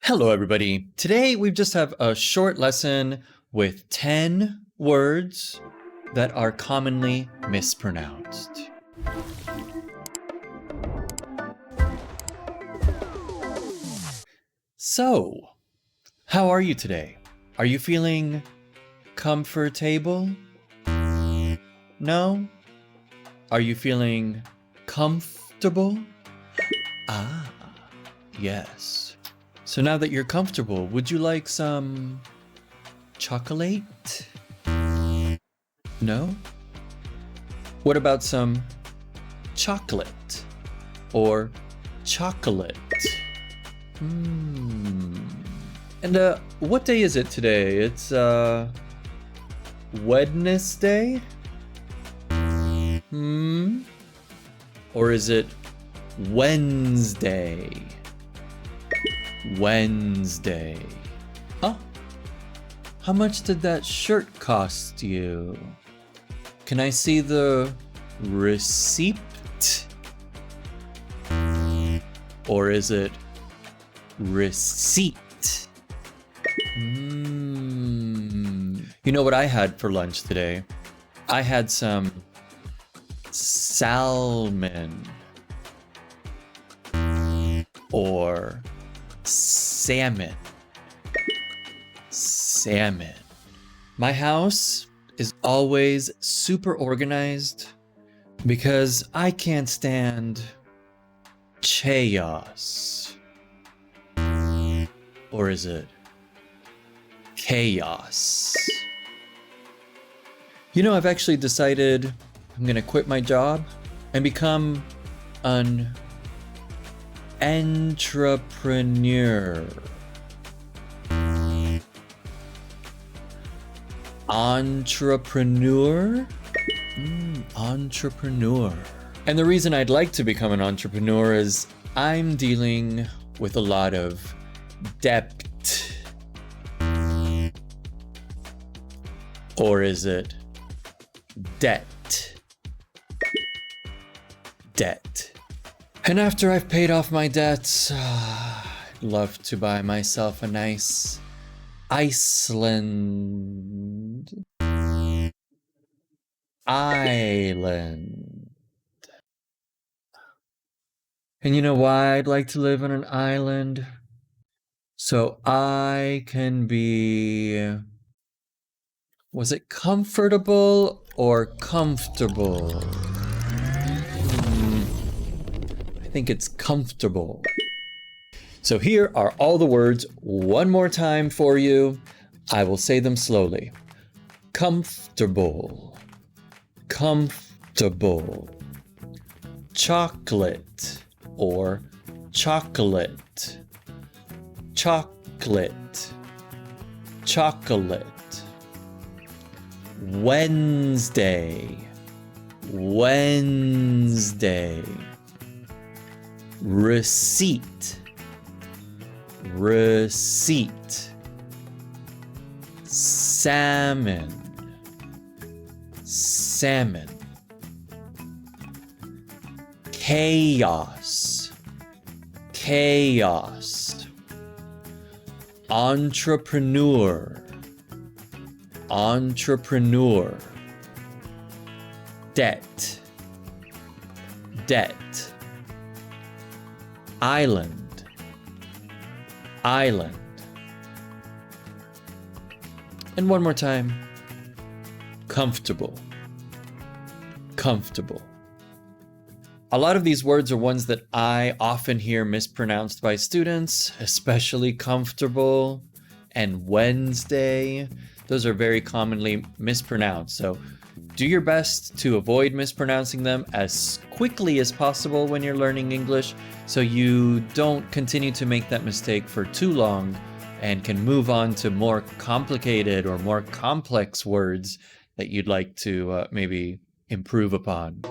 Hello, everybody. Today we just have a short lesson with 10 words that are commonly mispronounced. So, how are you today? Are you feeling comfortable? No? Are you feeling comfortable? Ah, yes. So now that you're comfortable, would you like some chocolate? No? What about some chocolate or chocolate? And what day is it today? It's Wednesday? Or is it Wednesday? Wednesday. Oh, how much did that shirt cost you? Can I see the receipt? Or is it receipt? You know what I had for lunch today? I had some salmon or salmon. Salmon. My house is always super organized because I can't stand chaos. Or is it chaos? You know, I've actually decided I'm gonna quit my job and become an entrepreneur. Entrepreneur? Entrepreneur. And the reason I'd like to become an entrepreneur is I'm dealing with a lot of debt. Or is it debt? Debt. And after I've paid off my debts, I'd love to buy myself a nice Iceland. Island. And you know why I'd like to live on an island? So I can be... Was it comfortable or comfortable? I think it's comfortable. So here are all the words one more time for you. I will say them slowly. Comfortable. Comfortable. Chocolate or chocolate. Chocolate. Chocolate. Wednesday. Wednesday. Receipt. Receipt. Salmon. Salmon. Chaos. Chaos. Entrepreneur. Entrepreneur. Debt. Debt. Island. Island. And one more time. Comfortable. Comfortable. A lot of these words are ones that I often hear mispronounced by students, especially comfortable and Wednesday. Those are very commonly mispronounced. So do your best to avoid mispronouncing them as quickly as possible when you're learning English so you don't continue to make that mistake for too long and can move on to more complicated or more complex words that you'd like to maybe improve upon.